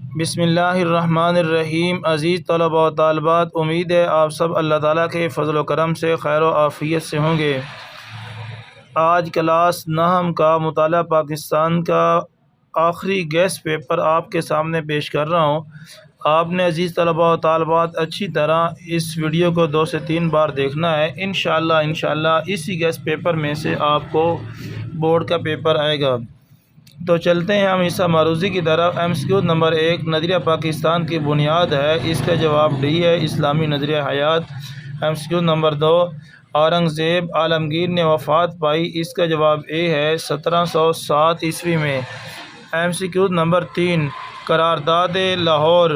بسم اللہ الرحمن الرحیم۔ عزیز طلباء و طالبات، امید ہے آپ سب اللہ تعالیٰ کے فضل و کرم سے خیر و عافیت سے ہوں گے۔ آج کلاس نحو کا مطالعہ پاکستان کا آخری گیسٹ پیپر آپ کے سامنے پیش کر رہا ہوں۔ آپ نے عزیز طلباء و طالبات اچھی طرح اس ویڈیو کو 2 سے 3 بار دیکھنا ہے۔ انشاءاللہ اسی گیسٹ پیپر میں سے آپ کو بورڈ کا پیپر آئے گا۔ تو چلتے ہیں ہم حصہ معروضی کی طرف۔ MCQ نمبر 1، نظریہ پاکستان کی بنیاد ہے، اس کا جواب ڈی ہے، اسلامی نظریہ حیات۔ MCQ نمبر 2، اورنگزیب عالمگیر نے وفات پائی، اس کا جواب اے ہے، 1707 عیسوی میں۔ MCQ نمبر 3، قرارداد لاہور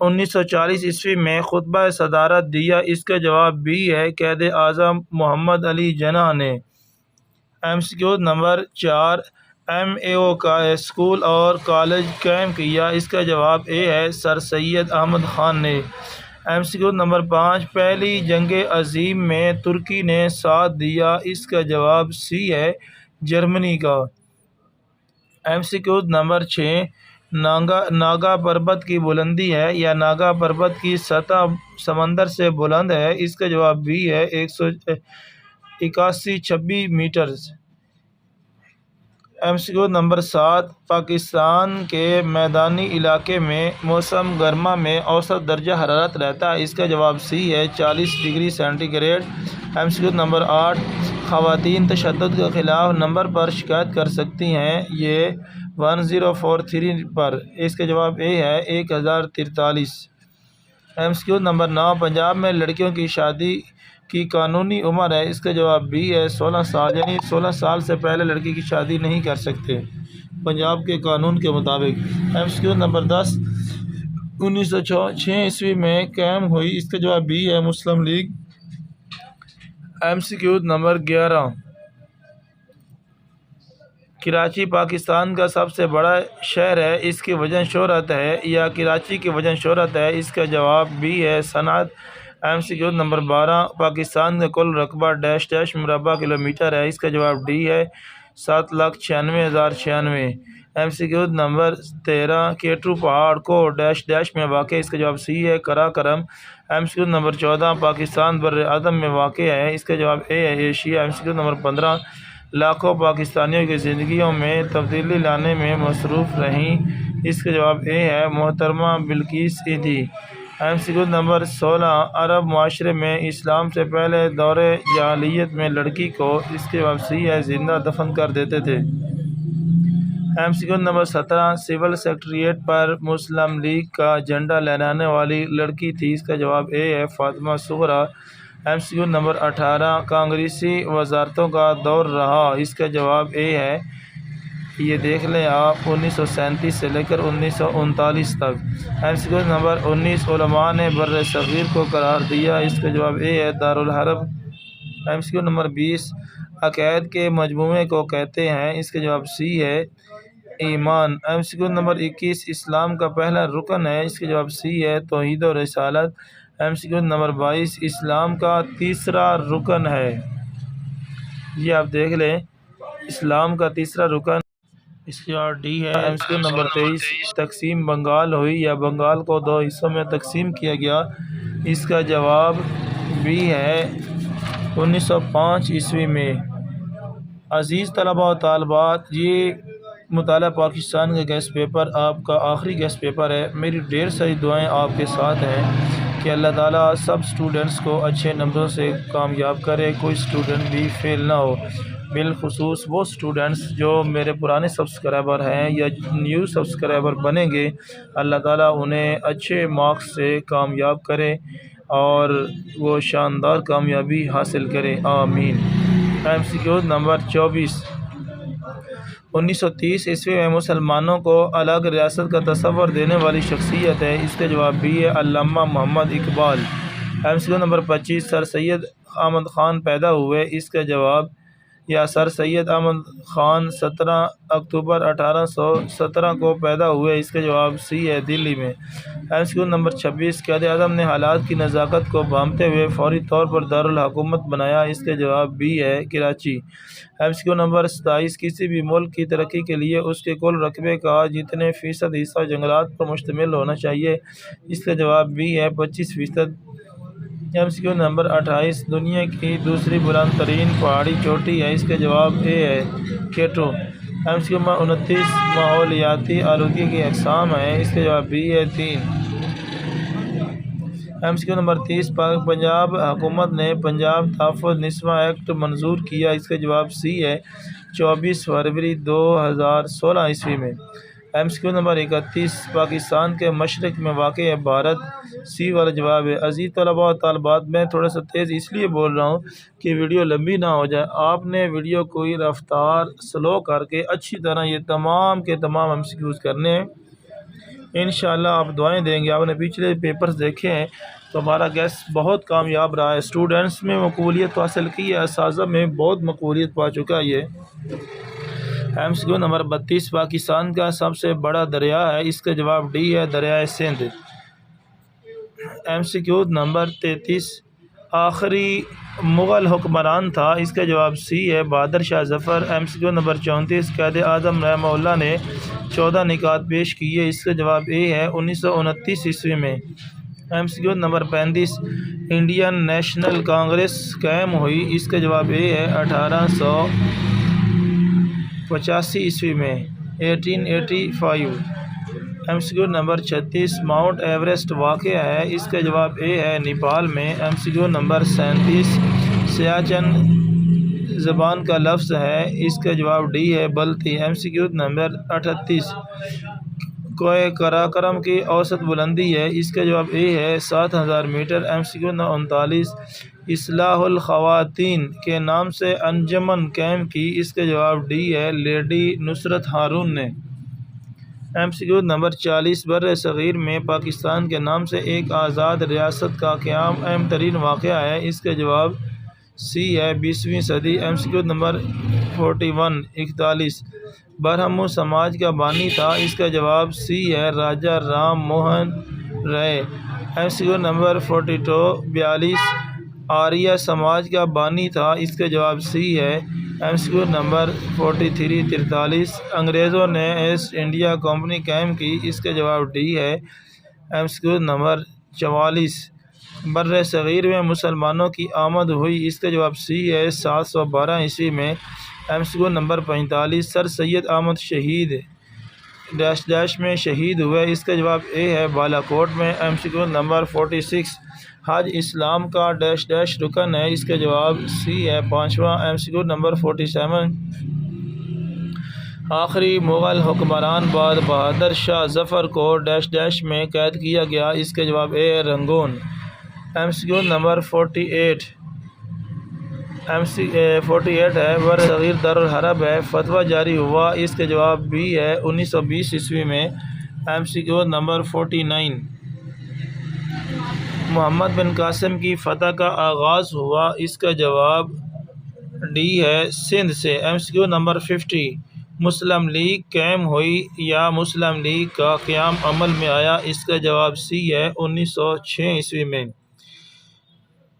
1940 عیسوی میں خطبہ صدارت دیا، اس کا جواب بی ہے، قائد اعظم محمد علی جناح نے۔ MCQ نمبر 4، MAO کا اسکول اور کالج قائم کیا، اس کا جواب اے ہے، سر سید احمد خان نے۔ MCQ نمبر 5، پہلی جنگ عظیم میں ترکی نے ساتھ دیا، اس کا جواب سی ہے، جرمنی کا۔ MCQ نمبر 6، ناگا پربت کی بلندی ہے یا ناگا پربت کی سطح سمندر سے بلند ہے، اس کا جواب بی ہے، 181.26 میٹر۔ MCQ نمبر 7، پاکستان کے میدانی علاقے میں موسم گرما میں اوسط درجہ حرارت رہتا ہے، اس کا جواب سی ہے، 40 degree centigrade. MCQ number 8، خواتین تشدد کے خلاف نمبر پر شکایت کر سکتی ہیں، یہ 1043 پر، اس کا جواب اے ہے، 1043۔ MCQ نمبر 9، پنجاب میں لڑکیوں کی شادی کی قانونی عمر ہے، اس کا جواب بی ہے، 16 سال، یعنی 16 سال سے پہلے لڑکی کی شادی نہیں کر سکتے پنجاب کے قانون کے مطابق۔ MCQ نمبر 10، 1906 عیسوی میں قائم ہوئی، اس کا جواب بی ہے، مسلم لیگ۔ MCQ نمبر 11، کراچی پاکستان کا سب سے بڑا شہر ہے، اس کی وجہ شہرت ہے یا کراچی کی وجہ شہرت ہے، اس کا جواب بی ہے، صنعت۔ MCQ نمبر 12، پاکستان کا کل رقبہ ڈیش مربع کلومیٹر ہے، اس کا جواب ڈی ہے، 7,96,096۔ MCQ نمبر 13، کیٹرو پہاڑ کو ڈیش میں واقع ہے، اس کا جواب سی ہے، قراقرم۔ MCQ نمبر 14، پاکستان بر اعظم میں واقع ہے، اس کا جواب اے ہے، ایشیا۔ MCQ نمبر 15، لاکھوں پاکستانیوں کی زندگیوں میں تبدیلی لانے میں مصروف رہیں، اس کا جواب اے ہے، محترمہ بلقیس ایدھی۔ MCQ نمبر 16، عرب معاشرے میں اسلام سے پہلے دور جاہلیت میں لڑکی کو، اس کے جواب سی ہے، زندہ دفن کر دیتے تھے۔ MCQ نمبر 17، سول سیکریٹریٹ پر مسلم لیگ کا جھنڈا لہرانے والی لڑکی تھی، اس کا جواب اے ہے، فاطمہ صغریٰ۔ MCQ نمبر 18، کانگریسی وزارتوں کا دور رہا، اس کا جواب اے ہے، یہ دیکھ لیں آپ، 1937 سے لے کر 1939 تک۔ MCQ نمبر 19، علماء نے بر صغیر کو قرار دیا، اس کا جواب اے ہے، دارالحرب۔ MCQ نمبر 20، عقائد کے مجموعے کو کہتے ہیں، اس کا جواب سی ہے، ایمان۔ MCQ نمبر 21، اسلام کا پہلا رکن ہے، اس کا جواب سی ہے، توحید و رسالت۔ MCQ نمبر 22، اسلام کا تیسرا رکن ہے، یہ آپ دیکھ لیں، اسلام کا تیسرا رکن، اس کا جواب ڈی ہے۔ MCQ نمبر 23، تقسیم بنگال ہوئی یا بنگال کو 2 حصوں میں تقسیم کیا گیا، اس کا جواب بی ہے، 1905 عیسوی میں۔ عزیز طلباء و طالبات، یہ مطالعہ پاکستان کا گیسٹ پیپر آپ کا آخری گیسٹ پیپر ہے۔ میری ڈھیر ساری دعائیں آپ کے ساتھ ہیں کہ اللہ تعالیٰ سب سٹوڈنٹس کو اچھے نمبروں سے کامیاب کرے، کوئی سٹوڈنٹ بھی فیل نہ ہو، بالخصوص وہ سٹوڈنٹس جو میرے پرانے سبسکرائبر ہیں یا نیو سبسکرائبر بنیں گے، اللہ تعالیٰ انہیں اچھے مارکس سے کامیاب کرے اور وہ شاندار کامیابی حاصل کرے، آمین۔ MCQ نمبر 24، 1930 عیسوی میں مسلمانوں کو الگ ریاست کا تصور دینے والی شخصیت ہے، اس کا جواب بھی ہے، علامہ محمد اقبال۔ MCQ نمبر 25، سر سید احمد خان پیدا ہوئے، اس کا جواب یا سر سید احمد خان 17 اکتوبر 1817 کو پیدا ہوئے؟ اس کا جواب سی ہے، دلی میں۔ MCQ نمبر 26 قائد اعظم نے حالات کی نزاکت کو بھانپتے ہوئے فوری طور پر دارالحکومت بنایا؟ اس کا جواب بی ہے، کراچی۔ MCQ نمبر 27 کسی بھی ملک کی ترقی کے لیے اس کے کل رقبے کا جتنے فیصد حصہ جنگلات پر مشتمل ہونا چاہیے؟ اس کا جواب بی ہے، 25%۔ MCQ نمبر 28 دنیا کی دوسری بلند ترین پہاڑی چوٹی ہے؟ اس کا جواب اے ہے، کیٹو۔ MCQ نمبر 29 ماحولیاتی آلودگی کی اقسام ہیں؟ اس کا جواب بی ہے، 3۔ MCQ نمبر 30 پنجاب حکومت نے پنجاب تحفظ نسواں ایکٹ منظور کیا؟ اس کا جواب سی ہے، 24 فروری 2016 عیسوی میں۔ MCQ نمبر 31 پاکستان کے مشرق میں واقع ہے؟ بھارت۔ سی والا جواب ہے۔ عزیز طلباء و طالبات، میں تھوڑا سا تیز اس لیے بول رہا ہوں کہ ویڈیو لمبی نہ ہو جائے۔ آپ نے ویڈیو کوئی رفتار سلو کر کے اچھی طرح یہ تمام کے تمام MCQs کرنے ہیں۔ انشاءاللہ آپ دعائیں دیں گے۔ آپ نے پچھلے پیپرز دیکھے ہیں تو ہمارا گیس بہت کامیاب رہا ہے، اسٹوڈنٹس میں مقبولیت حاصل کی ہے، اساتذہ میں بہت مقبولیت پا چکا ہے یہ۔ MCQ نمبر 32 پاکستان کا سب سے بڑا دریا ہے؟ اس کا جواب ڈی ہے، دریائے سندھ۔ MCQ نمبر 33 آخری مغل حکمران تھا؟ اس کا جواب سی ہے، بہادر شاہ ظفر۔ MCQ نمبر 34 قائد اعظم رحمہ اللہ نے 14 نکات پیش کیے؟ اس کا جواب اے ہے، 1929 عیسوی میں۔ MCQ number 35 Indian national Congress قائم ہوئی؟ اس کا جواب اے ہے، 1885 عیسوی میں، 1885۔ MCQ نمبر 36 ماؤنٹ ایوریسٹ واقع ہے؟ اس کا جواب اے ہے، نیپال میں۔ MCQ نمبر 37 سیاچن زبان کا لفظ ہے؟ اس کا جواب ڈی ہے، بلتی۔ MCQ نمبر 38 کوہ قراقرم کی اوسط بلندی ہے؟ اس کا جواب اے ہے، 7000 میٹر۔ MCQ نمبر 39 اصلاح الخواتین کے نام سے انجمن قائم کی؟ اس کا جواب ڈی ہے، لیڈی نصرت ہارون نے۔ MCQ نمبر 40 بر صغیر میں پاکستان کے نام سے ایک آزاد ریاست کا قیام اہم ترین واقعہ ہے؟ اس کا جواب سی ہے، 20ویں صدی۔ MCQ نمبر 41 برہمو سماج کا بانی تھا؟ اس کا جواب سی ہے، راجا رام موہن رائے۔ MCQ نمبر 42 آریہ سماج کا بانی تھا؟ اس کا جواب سی ہے۔ MCQ نمبر 43 انگریزوں نے ایسٹ انڈیا کمپنی قائم کی؟ اس کا جواب ڈی ہے۔ MCQ نمبر 44 بر صغیر میں مسلمانوں کی آمد ہوئی؟ اس کا جواب سی ہے، 712 عیسوی میں۔ MCQ نمبر 45 سر سید احمد شہید میں شہید ہوئے؟ اس کا جواب اے ہے، بالاکوٹ میں۔ MCQ نمبر 46 حج اسلام کا رکن ہے؟ اس کا جواب سی ہے، 5واں۔ MCQ نمبر 47 آخری مغل حکمران بعد بہادر شاہ ظفر کو میں قید کیا گیا؟ اس کا جواب اے ہے، رنگون۔ MCQ نمبر 48 ہے بر صغیر دارالحرب ہے؟ فتویٰ جاری ہوا؟ اس کا جواب بی ہے، 1920 عیسوی میں۔ MCQ نمبر 49 محمد بن قاسم کی فتح کا آغاز ہوا؟ اس کا جواب ڈی ہے، سندھ سے۔ MCQ نمبر 50 مسلم لیگ قائم ہوئی یا مسلم لیگ کا قیام عمل میں آیا؟ اس کا جواب سی ہے، 1906 عیسوی میں۔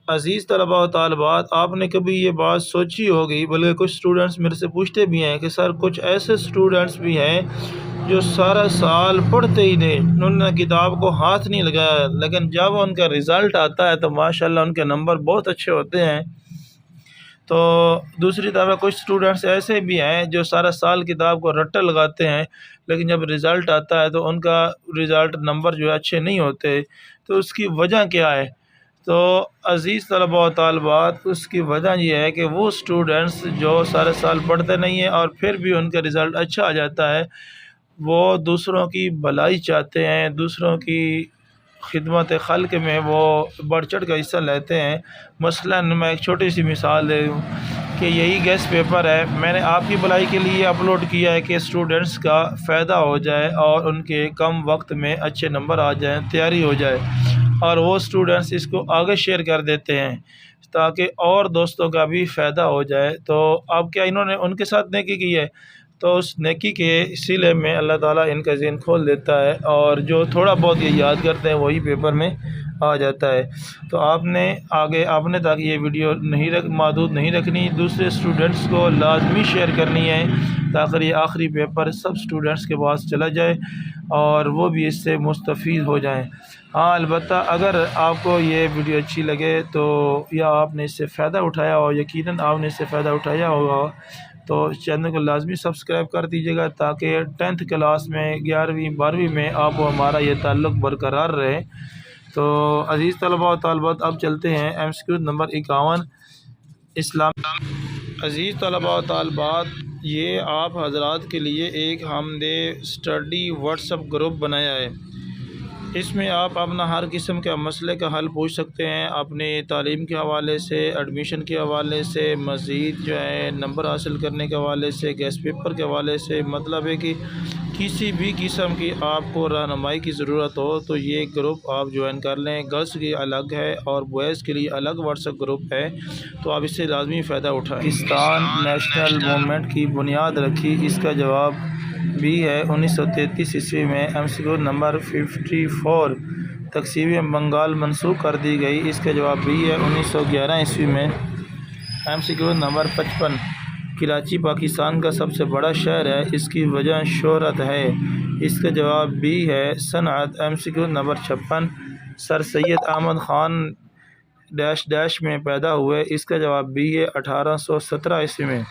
عزیز طلباء و طالبات، آپ نے کبھی یہ بات سوچی ہوگی، بلکہ کچھ اسٹوڈنٹس میرے سے پوچھتے بھی ہیں کہ سر کچھ ایسے اسٹوڈنٹس بھی ہیں جو سارا سال پڑھتے ہی نہیں، انہوں نے کتاب کو ہاتھ نہیں لگایا، لیکن جب ان کا رزلٹ آتا ہے تو ماشاءاللہ ان کے نمبر بہت اچھے ہوتے ہیں۔ تو دوسری طرف کچھ اسٹوڈنٹس ایسے بھی ہیں جو سارا سال کتاب کو رٹا لگاتے ہیں، لیکن جب رزلٹ آتا ہے تو ان کا رزلٹ نمبر جو ہے اچھے نہیں ہوتے۔ تو اس کی وجہ کیا ہے؟ تو عزیز طلباء و طالبات، اس کی وجہ یہ ہے کہ وہ اسٹوڈنٹس جو سارے سال پڑھتے نہیں ہیں اور پھر بھی ان کا رزلٹ اچھا آ جاتا ہے، وہ دوسروں کی بھلائی چاہتے ہیں، دوسروں کی خدمت خلق میں وہ بڑھ چڑھ کا حصہ لیتے ہیں۔ مثلاً میں ایک چھوٹی سی مثال دے دوں کہ یہی گیسٹ پیپر ہے، میں نے آپ کی بھلائی کے لیے اپلوڈ کیا ہے کہ اسٹوڈنٹس کا فائدہ ہو جائے اور ان کے کم وقت میں اچھے نمبر آ جائیں، تیاری ہو جائے۔ اور وہ اسٹوڈنٹس اس کو آگے شیئر کر دیتے ہیں تاکہ اور دوستوں کا بھی فائدہ ہو جائے۔ تو اب کیا انہوں نے ان کے ساتھ نیکی کی ہے، تو اس نیکی کے سلسلے میں اللہ تعالیٰ ان کا ذہن کھول دیتا ہے، اور جو تھوڑا بہت یہ یاد کرتے ہیں وہی پیپر میں آ جاتا ہے۔ تو آپ نے تاکہ یہ ویڈیو محدود نہیں رکھنی، دوسرے اسٹوڈنٹس کو لازمی شیئر کرنی ہے تاکہ یہ آخری پیپر سب اسٹوڈنٹس کے پاس چلا جائے اور وہ بھی اس سے مستفید ہو جائیں۔ ہاں البتہ اگر آپ کو یہ ویڈیو اچھی لگے تو یا آپ نے اس سے فائدہ اٹھایا ہو، یقیناً آپ نے اس سے فائدہ اٹھایا ہوگا، تو چینل کو لازمی سبسکرائب کر دیجیے گا تاکہ 10th کلاس میں 11ویں 12ویں میں آپ کو ہمارا یہ تعلق برقرار رہے۔ تو عزیز طلباء و طالبات، اب چلتے ہیں MCQ نمبر 51 اسلام۔ عزیز طلباء و طالبات، یہ آپ حضرات کے لیے ایک ہم نے اسٹڈی واٹس ایپ گروپ بنایا ہے۔ اس میں آپ اپنا ہر قسم کے مسئلے کا حل پوچھ سکتے ہیں، اپنے تعلیم کے حوالے سے، ایڈمیشن کے حوالے سے، مزید جو ہے نمبر حاصل کرنے کے حوالے سے، گیسٹ پیپر کے حوالے سے، مطلب ہے کہ کسی بھی قسم کی آپ کو رہنمائی کی ضرورت ہو تو یہ گروپ آپ جوائن کر لیں۔ گرلس کے لیے الگ ہے اور بوائز کے لیے الگ واٹس ایپ گروپ ہے، تو آپ اس سے لازمی فائدہ اٹھائیں۔ پاکستان نیشنل موومنٹ کی بنیاد رکھی، اس کا جواب بھی ہے 1933 عیسوی میں۔ MCQ نمبر 54 تقسیم بنگال منسوخ کر دی گئی، اس کا جواب بھی ہے 1911 عیسوی میں۔ MCQ نمبر 55 کراچی پاکستان کا سب سے بڑا شہر ہے، اس کی وجہ شہرت ہے، اس کا جواب بھی ہے صنعت۔ MCQ نمبر 56 سر سید احمد خان ڈیش ڈیش میں پیدا ہوئے، اس کا جواب بھی ہے 1817 عیسوی میں۔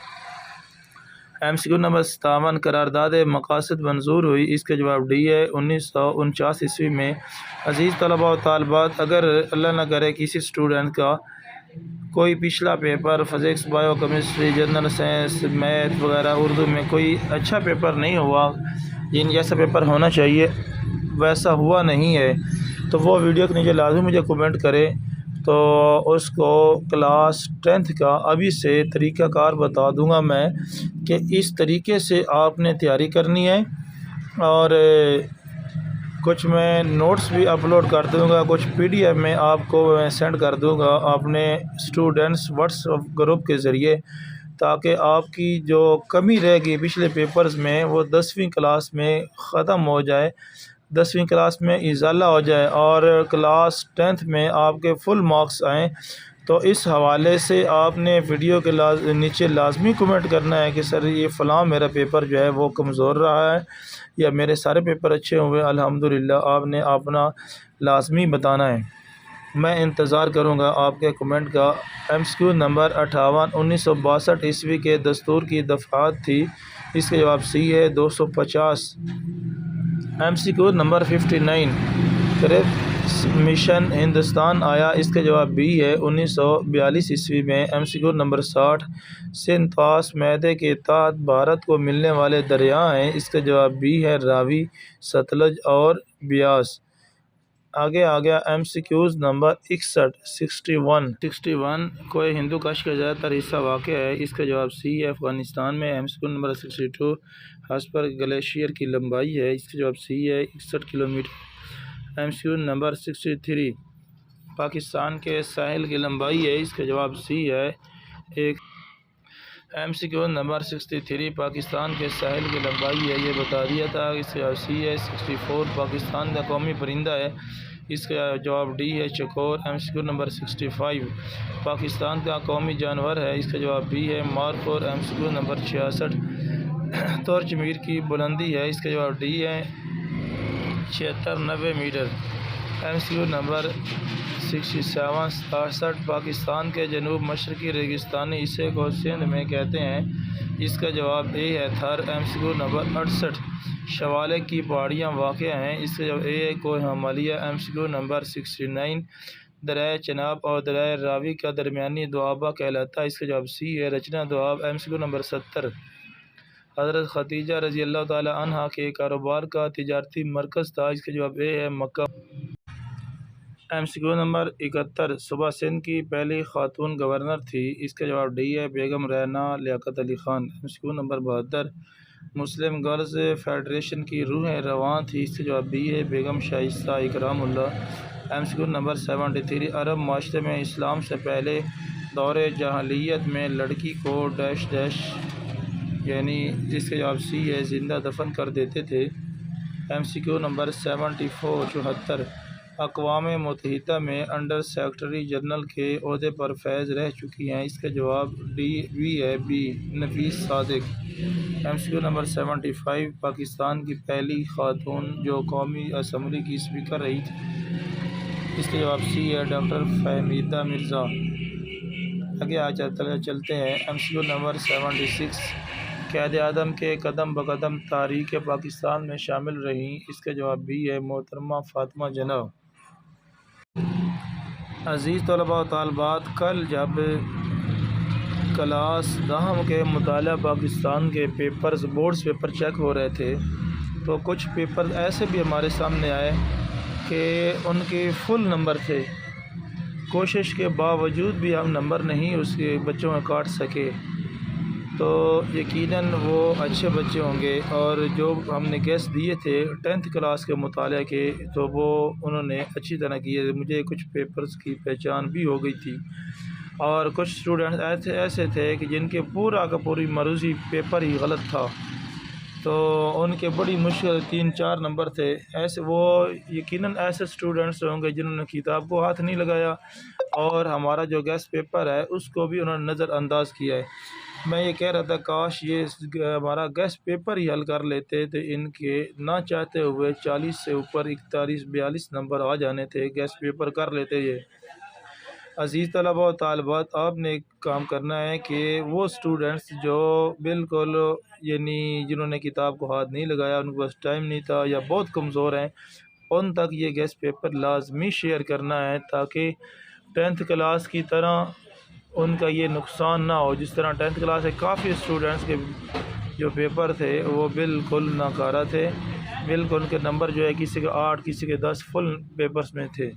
MCQ نمبر 57 قرارداد مقاصد منظور ہوئی، اس کا جواب ڈی ہے 1949 عیسوی میں۔ عزیز طلباء و طالبات، اگر اللہ نہ کرے کسی اسٹوڈنٹ کا کوئی پچھلا paper physics, bio chemistry, general science, math وغیرہ اردو میں کوئی اچھا پیپر نہیں ہوا، جیسا پیپر ہونا چاہیے ویسا ہوا نہیں ہے، تو وہ ویڈیو کے نیچے لازمی مجھے کمنٹ کرے، تو اس کو کلاس 10th کا ابھی سے طریقہ کار بتا دوں گا میں کہ اس طریقے سے آپ نے تیاری کرنی ہے، اور کچھ میں نوٹس بھی اپلوڈ کر دوں گا، کچھ PDF میں آپ کو میں سینڈ کر دوں گا اپنے اسٹوڈنٹس واٹس ایپ گروپ کے ذریعے، تاکہ آپ کی جو کمی رہ گئی پچھلے پیپرز میں وہ 10ویں کلاس میں ختم ہو جائے، 10ویں کلاس میں ازالہ ہو جائے اور کلاس 10th میں آپ کے فل مارکس آئیں۔ تو اس حوالے سے آپ نے ویڈیو کے نیچے لازمی کمنٹ کرنا ہے کہ سر یہ فلاں میرا پیپر جو ہے وہ کمزور رہا ہے یا میرے سارے پیپر اچھے ہوئے الحمدللہ، آپ نے اپنا لازمی بتانا ہے۔ میں انتظار کروں گا آپ کے کمنٹ کا۔ MCQ نمبر 58 1962 عیسوی کے دستور کی دفعات تھی، اس کا جواب سی ہے 250۔ MCQ نمبر 59 کرپس مشن ہندوستان آیا، اس کا جواب بھی ہے 1942 عیسوی میں۔ MCQ نمبر 60 سندھ طاس معاہدے کے تحت بھارت کو ملنے والے دریا ہیں، اس کا جواب بھی ہے راوی، ستلج اور بیاس۔ آگے آ گیا MCQs نمبر 61 کوئی ہندو کش کا زیادہ تر حصہ واقع ہے، اس کا جواب سی ہے افغانستان میں۔ MCQ نمبر 62 ہاسپر گلیشیئر کی لمبائی ہے، اس کا جواب سی ہے 61 کلومیٹر۔ MCQ نمبر 63 پاکستان کے ساحل کی لمبائی ہے، اس کا جواب سی ہے 1۔ MCQ نمبر 63 پاکستان کے ساحل کی لمبائی ہے، یہ بتا دیا تھا، اس کا جواب سی ہے۔ 64 پاکستان کا قومی پرندہ ہے، اس کا جواب ڈی ہے چکور۔ MCQ نمبر 65 پاکستان کا قومی جانور ہے، اس کا جواب بی ہے مارخور۔ MCQ نمبر 66 ترچ میر کی بلندی ہے، اس کا جواب ڈی ہے 76-90 میٹر۔ MCQ نمبر 67 پاکستان کے جنوب مشرقی ریگستانی حصے کو سندھ میں کہتے ہیں، اس کا جواب اے ہے تھر۔ MCQ نمبر 68 شوالے کی پہاڑیاں واقع ہیں، اس کا جواب اے ہے کوہ ہمالیہ۔ MCQ نمبر 69 دریائے چناب اور دریائے راوی کا درمیانی دوآبہ کہلاتا ہے، اس کا جواب سی ہے رچنا دوآب۔ MCQ نمبر 70 حضرت خدیجہ رضی اللہ تعالی عنہا کے کاروبار کا تجارتی مرکز تھا، اس کا جواب اے ہے مکہ۔ MCQ نمبر 71 صوبہ سندھ کی پہلی خاتون گورنر تھی، اس کا جواب ڈی ہے بیگم رینا لیاقت علی خان۔ MCQ نمبر 72 مسلم گرلز فیڈریشن کی روح رواں تھی، اس کا جواب بی ہے بیگم شائستہ اکرام اللہ۔ MCQ نمبر 73 عرب معاشرے میں اسلام سے پہلے دور جاہلیت میں لڑکی کو ڈیش ڈیش یعنی جس کا جواب سی ہے زندہ دفن کر دیتے تھے۔ MCQ نمبر 74 اقوام متحدہ میں انڈر سیکرٹری جنرل کے عہدے پر فیض رہ چکی ہیں، اس کا جواب بی ہے نفیس صادق۔ MCQ نمبر 75 پاکستان کی پہلی خاتون جو قومی اسمبلی کی اسپیکر رہی تھی، اس کا جواب سی ہے ڈاکٹر فہمیدہ مرزا۔ آگے چلتے ہیں۔ MCQ نمبر 76 قائد اعظم کے قدم بقدم تاریخ پاکستان میں شامل رہیں، اس کا جواب بی ہے محترمہ فاطمہ جناح۔ عزیز طلباء و طالبات، کل جب کلاس 10 کے مطالعہ پاکستان کے بورڈز پیپر چیک ہو رہے تھے تو کچھ پیپر ایسے بھی ہمارے سامنے آئے کہ ان کے فل نمبر تھے، کوشش کے باوجود بھی ہم نمبر نہیں اس کے بچوں میں کاٹ سکے، تو یقیناً وہ اچھے بچے ہوں گے۔ اور جو ہم نے گیس دیے تھے 10th کلاس کے مطالعہ کے تو وہ انہوں نے اچھی طرح کیے، مجھے کچھ پیپرز کی پہچان بھی ہو گئی تھی، اور کچھ اسٹوڈنٹس ایسے تھے کہ جن کے پورا کا پوری مروزی پیپر ہی غلط تھا، تو ان کے بڑی مشکل 3-4 نمبر تھے۔ ایسے وہ یقیناً ایسے اسٹوڈنٹس ہوں گے جنہوں نے کتاب کو ہاتھ نہیں لگایا اور ہمارا جو گیس پیپر ہے اس کو بھی انہوں نے نظر انداز کیا ہے۔ میں یہ کہہ رہا تھا کاش یہ ہمارا گیس پیپر ہی حل کر لیتے تو ان کے نہ چاہتے ہوئے 40 سے اوپر 41-42 نمبر آ جانے تھے، گیس پیپر کر لیتے یہ۔ عزیز طلباء و طالبات، آپ نے کام کرنا ہے کہ وہ اسٹوڈنٹس جو بالکل یعنی جنہوں نے کتاب کو ہاتھ نہیں لگایا، ان کے پاس ٹائم نہیں تھا یا بہت کمزور ہیں، ان تک یہ گیس پیپر لازمی شیئر کرنا ہے تاکہ 10th کلاس کی طرح ان کا یہ نقصان نہ ہو۔ جس طرح 10th کلاس سے کافی اسٹوڈنٹس کے جو پیپر تھے وہ بالکل ناکارہ تھے، بالکل ان کے نمبر جو ہے کسی کے 8 کسی کے 10 فل پیپرز میں تھے۔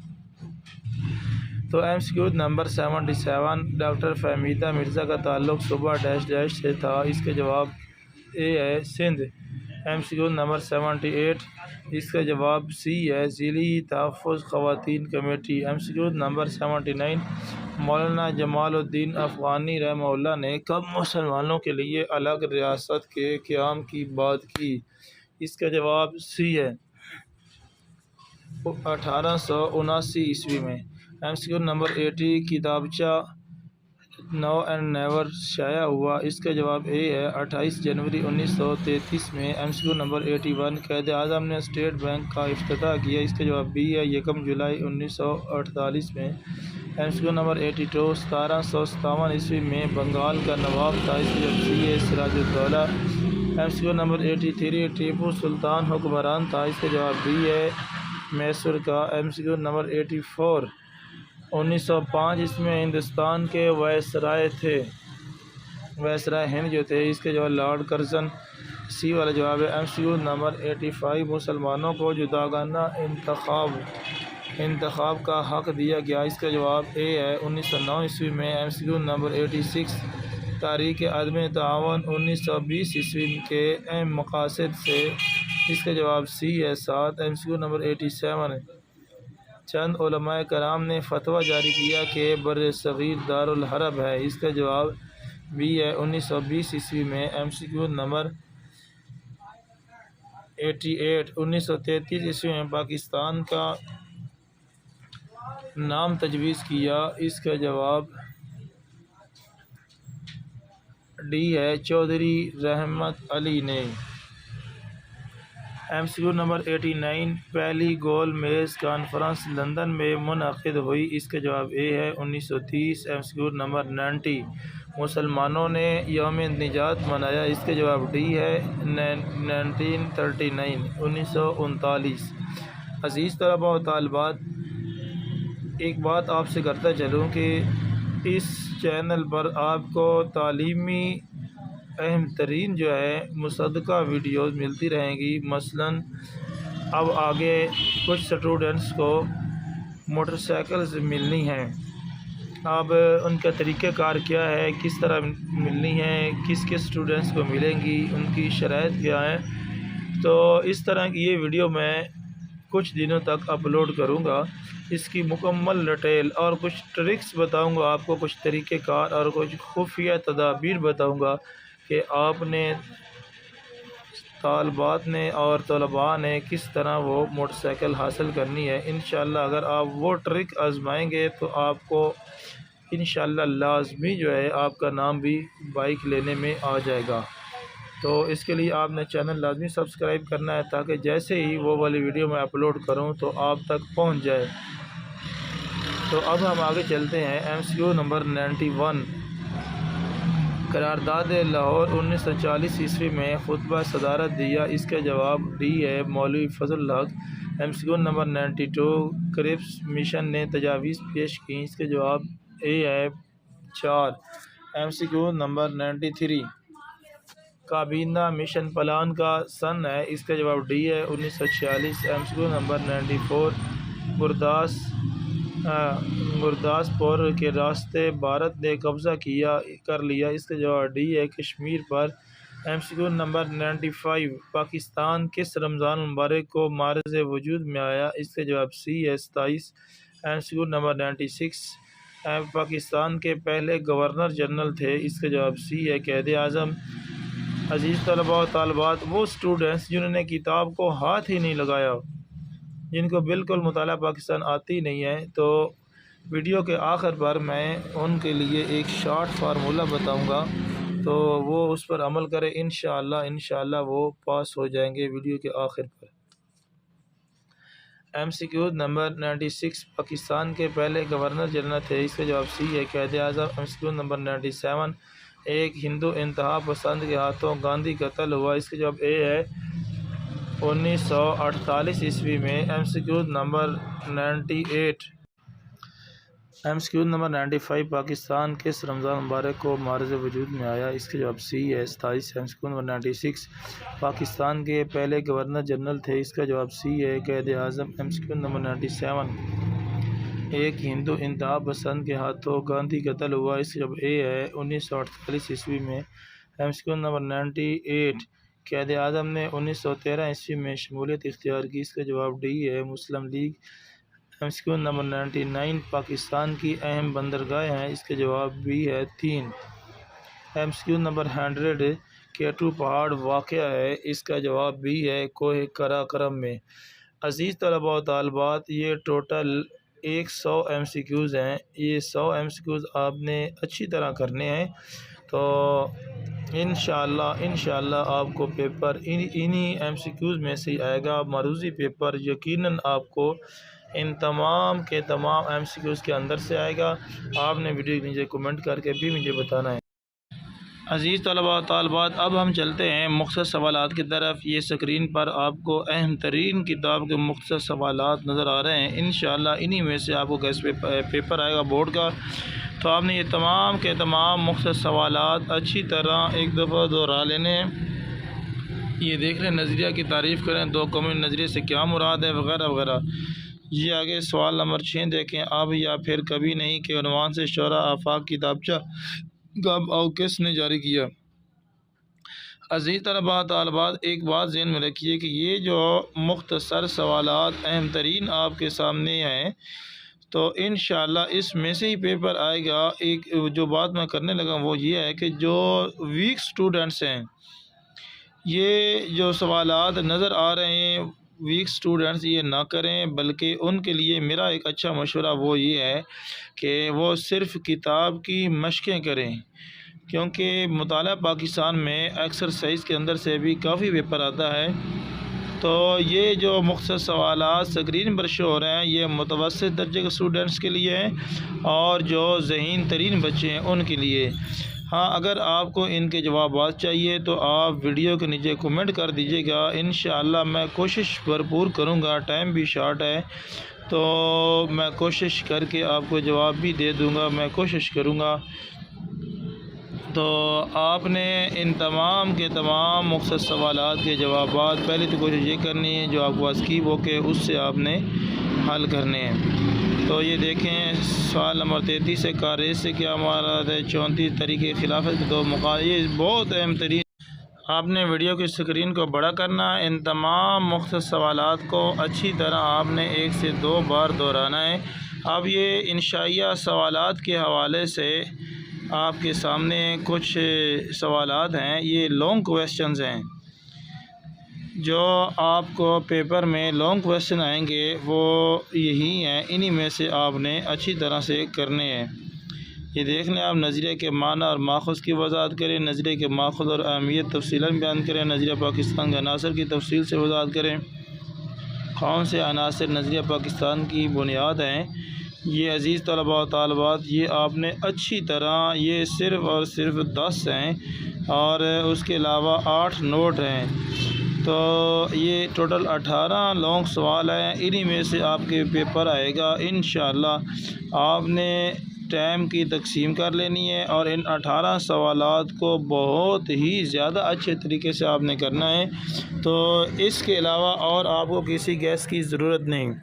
تو MCQ number 77 doctor Fahmida Mirza کا تعلق صوبہ ڈیش ڈیش سے تھا، اس کے جواب اے ہے سندھ۔ MCQ نمبر 78 اس کا جواب سی ہے ذیلی تحفظ خواتین کمیٹی۔ MCQ نمبر 79 مولانا جمال الدین افغانی رحمہ اللہ نے کب مسلمانوں کے لیے الگ ریاست کے قیام کی بات کی، اس کا جواب سی ہے 1879 عیسوی میں۔ MCQ نمبر 80 کتابچہ نو اینڈ نیور شائع ہوا، اس کا جواب اے ہے 28 جنوری 1933 میں۔ MCQ نمبر 81 قائد اعظم نے اسٹیٹ بینک کا افتتاح کیا، اس کا جواب بی ہے 1 جولائی 1948 میں۔ MCQ نمبر 82 1757 عیسوی میں بنگال کا نواب تھا، اس کا جواب سی ہے سراج الدولہ۔ MCQ نمبر 83 ٹیپو سلطان حکمران تھا، اس کا جواب بی ہے میسور کا۔ MCQ نمبر 84 1905 اس میں ہندوستان کے وائسرائے تھے، وائسرائے ہند جو تھے، اس کے جواب لارڈ کرزن، سی والا جواب ہے۔ MCQ نمبر 85 مسلمانوں کو جداگانہ انتخاب کا حق دیا گیا، اس کا جواب اے ہے 1909 عیسوی میں۔ MCQ نمبر 86 تاریخ عدم تعاون 1920 عیسوی کے اہم مقاصد سے، اس کا جواب سی ہے 7۔ MCQ نمبر 87 چند علماء کرام نے فتویٰ جاری کیا کہ بر صغیر دارالحرب ہے، اس کا جواب بی ہے 1920 عیسوی میں۔ MCQ نمبر 88 1933 عیسوی میں پاکستان کا نام تجویز کیا، اس کا جواب ڈی ہے چودھری رحمت علی نے۔ MCQ نمبر 89 پہلی گول میز کانفرنس لندن میں منعقد ہوئی، اس کا جواب اے ہے 1930۔ MCQ نمبر 90 مسلمانوں نے یوم نجات منایا، اس کا جواب ڈی ہے 1939۔ عزیز طلباء و طالبات، ایک بات آپ سے کرتا چلوں کہ اس چینل پر آپ کو تعلیمی اہم ترین جو ہے مصدقہ ویڈیوز ملتی رہیں گی۔ مثلاً اب آگے کچھ اسٹوڈنٹس کو موٹر سائیکلز ملنی ہیں، اب ان کا طریقہ کار کیا ہے، کس طرح ملنی ہے، کس اسٹوڈنٹس کو ملیں گی، ان کی شرائط کیا ہیں، تو اس طرح کی یہ ویڈیو میں کچھ دنوں تک اپلوڈ کروں گا۔ اس کی مکمل ڈیٹیل اور کچھ ٹرکس بتاؤں گا آپ کو، کچھ طریقہ کار اور کچھ خفیہ تدابیر بتاؤں گا کہ آپ نے طالبات نے اور طلباء نے کس طرح وہ موٹر سائیکل حاصل کرنی ہے۔ انشاءاللہ اگر آپ وہ ٹرک آزمائیں گے تو آپ کو انشاءاللہ لازمی جو ہے آپ کا نام بھی بائک لینے میں آ جائے گا۔ تو اس کے لیے آپ نے چینل لازمی سبسکرائب کرنا ہے تاکہ جیسے ہی وہ والی ویڈیو میں اپلوڈ کروں تو آپ تک پہنچ جائے۔ تو اب ہم آگے چلتے ہیں۔ MCQ نمبر 91، قرارداد لاہور 1940 عیسوی میں خطبہ صدارت دیا، اس کا جواب ڈی ہے مولوی فضل الحق۔ MCQ نمبر 92، کرپس مشن نے تجاویز پیش کی، اس کا جواب اے ہے 4۔ MCQ نمبر 93، کابینہ مشن پلان کا سن ہے، اس کا جواب ڈی ہے 1946۔ MCQ نمبر 94، گرداسپور کے راستے بھارت نے قبضہ کر لیا، اس کا جواب ڈی ہے کشمیر پر۔ MCQ نمبر 95، پاکستان کس رمضان المبارک کو معرض وجود میں آیا، اس کا جواب سی ہے 27۔ MCQ نمبر 96، پاکستان کے پہلے گورنر جنرل تھے، اس کا جواب سی ہے قائد اعظم۔ عزیز طلباء و طالبات، وہ اسٹوڈنٹس جنہوں نے کتاب کو ہاتھ ہی نہیں لگایا، جن کو بالکل مطالعہ پاکستان آتی نہیں ہے، تو ویڈیو کے آخر پر میں ان کے لیے ایک شارٹ فارمولہ بتاؤں گا، تو وہ اس پر عمل کرے، انشاءاللہ وہ پاس ہو جائیں گے ویڈیو کے آخر پر۔ MCQ نمبر 96، پاکستان کے پہلے گورنر جنرل تھے، اس کا جواب سی ہے قائد اعظم۔ MCQ نمبر 97، ایک ہندو انتہا پسند کے ہاتھوں گاندھی قتل ہوا، اس کا جواب اے ہے 1948 عیسوی میں۔ MCQ number 98، MCQ number 95، Pakistan کس رمضان مبارک کو معرض وجود میں آیا، اس کا جواب سی ہے 27۔ MCQ نمبر 96، پاکستان کے پہلے گورنر جنرل تھے، اس کا جواب سی ہے قائد اعظم۔ MCQ نمبر 97، ایک ہندو انتہا پسند کے ہاتھوں گاندھی قتل ہوا، اس کا جواب اے ہے 1948 عیسوی میں۔ MCQ نمبر 98، قائد اعظم نے 1913 عیسوی میں شمولیت اختیار کی، اس کا جواب ڈی ہے مسلم لیگ۔ MCQ نمبر 99، پاکستان کی اہم بندرگاہیں ہیں، اس کا جواب بھی ہے 3۔ MCQ نمبر 100، کیٹو پہاڑ واقع ہے، اس کا جواب بھی ہے کوہ قراقرم میں۔ عزیز طلباء و طالبات، یہ ٹوٹل 100 MCQs ہیں، یہ 100 MCQs آپ نے اچھی طرح کرنے ہیں، تو انشاءاللہ آپ کو پیپر انہی MCQs میں سے آئے گا۔ معروضی پیپر یقیناً آپ کو ان تمام کے تمام MCQs کے اندر سے آئے گا۔ آپ نے ویڈیو کے نیچے کمنٹ کر کے بھی مجھے بتانا ہے۔ عزیز طلباء و طالبات، اب ہم چلتے ہیں مختصر سوالات کی طرف۔ یہ اسکرین پر آپ کو اہم ترین کتاب کے مختصر سوالات نظر آ رہے ہیں، انشاءاللہ انہی میں سے آپ کو گیس پیپر آئے گا بورڈ کا، تو آپ نے یہ تمام کے تمام مختصر سوالات اچھی طرح ایک دفعہ دوہرا لینے ہیں۔ یہ دیکھ لیں، نظریہ کی تعریف کریں، دو قومی نظریے سے کیا مراد ہے، وغیرہ وغیرہ۔ یہ آگے سوال نمبر 6 دیکھیں، اب یا پھر کبھی نہیں کے عنوان سے شعراء آفاق کتابچہ کب اور کس نے جاری کیا؟ عزیز طلباء طالبات، ایک بات ذہن میں رکھیے کہ یہ جو مختصر سوالات اہم ترین آپ کے سامنے ہیں، تو انشاءاللہ اس میں سے ہی پیپر آئے گا۔ ایک جو بات میں کرنے لگا وہ یہ ہے کہ جو ویک سٹوڈنٹس ہیں، یہ جو سوالات نظر آ رہے ہیں، ویک سٹوڈنٹس یہ نہ کریں، بلکہ ان کے لیے میرا ایک اچھا مشورہ وہ یہ ہے کہ وہ صرف کتاب کی مشقیں کریں، کیونکہ مطالعہ پاکستان میں ایکسرسائز کے اندر سے بھی کافی پیپر آتا ہے۔ تو یہ جو مختصر سوالات اسکرین پر شو ہو رہے ہیں، یہ متوسط درجے کے اسٹوڈنٹس کے لیے ہیں اور جو ذہین ترین بچے ہیں ان کے لیے۔ ہاں، اگر آپ کو ان کے جوابات چاہیے تو آپ ویڈیو کے نیچے کمنٹ کر دیجیے گا، انشاءاللہ میں کوشش بھرپور کروں گا، ٹائم بھی شارٹ ہے تو میں کوشش کر کے آپ کو جواب بھی دے دوں گا، میں کوشش کروں گا۔ تو آپ نے ان تمام کے تمام مختصر سوالات کے جوابات پہلے تو کوشش یہ کرنی ہے جو آپ کو پاس کی وہ کہ اس سے آپ نے حل کرنے ہیں۔ تو یہ دیکھیں، سوال نمبر 33 ہے، کار ریس سے کیا مراد ہے؟ 34 طریقے خلافت کے دو مقاصد، یہ بہت اہم ترین آپ نے ویڈیو کی اسکرین کو بڑا کرنا ہے۔ ان تمام مختصر سوالات کو اچھی طرح آپ نے 1 سے 2 بار دہرانا ہے۔ اب یہ انشائیہ سوالات کے حوالے سے آپ کے سامنے کچھ سوالات ہیں، یہ لانگ کویسچنز ہیں۔ جو آپ کو پیپر میں لانگ کویسچن آئیں گے وہ یہی ہیں، انہی میں سے آپ نے اچھی طرح سے کرنے ہیں۔ یہ دیکھ لیں آپ، نظریے کے معنی اور ماخذ کی وضاحت کریں، نظریے کے ماخذ اور اہمیت تفصیلاً بیان کریں، نظریہ پاکستان کے عناصر کی تفصیل سے وضاحت کریں۔ کون سے عناصر نظریہ پاکستان کی بنیاد ہیں؟ یہ عزیز طلباء و طالبات، یہ آپ نے اچھی طرح، یہ صرف اور صرف 10 ہیں اور اس کے علاوہ 8 نوٹ ہیں، تو یہ ٹوٹل 18 لانگ سوال ہیں۔ انہی میں سے آپ کے پیپر آئے گا انشاءاللہ۔ آپ نے ٹائم کی تقسیم کر لینی ہے اور ان 18 سوالات کو بہت ہی زیادہ اچھے طریقے سے آپ نے کرنا ہے، تو اس کے علاوہ اور آپ کو کسی گیس کی ضرورت نہیں۔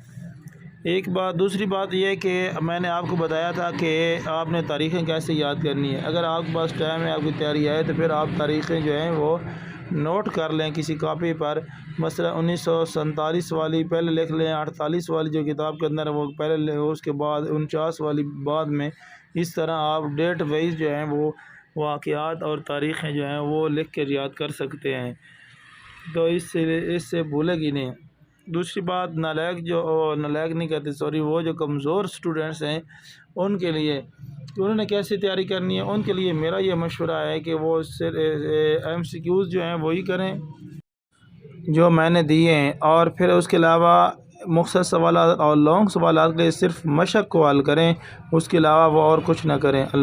ایک بات، دوسری بات یہ کہ میں نے آپ کو بتایا تھا کہ آپ نے تاریخیں کیسے یاد کرنی ہے۔ اگر آپ کے پاس ٹائم ہے، آپ کی تیاری ہے، تو پھر آپ تاریخیں جو ہیں وہ نوٹ کر لیں کسی کاپی پر۔ مثلا 1947 والی پہلے لکھ لیں، 48 والی جو کتاب کے اندر ہے وہ پہلے لیں، اس کے بعد 49 والی بعد میں۔ اس طرح آپ ڈیٹ وائز جو ہیں وہ واقعات اور تاریخیں جو ہیں وہ لکھ کے یاد کر سکتے ہیں، تو اس سے بھولے گی نہیں۔ دوسری بات، نالائق نہیں کہتے، سوری، وہ جو کمزور سٹوڈنٹس ہیں ان کے لیے انہوں نے کیسے تیاری کرنی ہے، ان کے لیے میرا یہ مشورہ ہے کہ وہ MCQs جو ہیں وہی کریں جو میں نے دیے ہیں، اور پھر اس کے علاوہ مختصر سوالات اور لانگ سوالات کے لیے صرف مشق کو حل کریں، اس کے علاوہ وہ اور کچھ نہ کریں۔ اللہ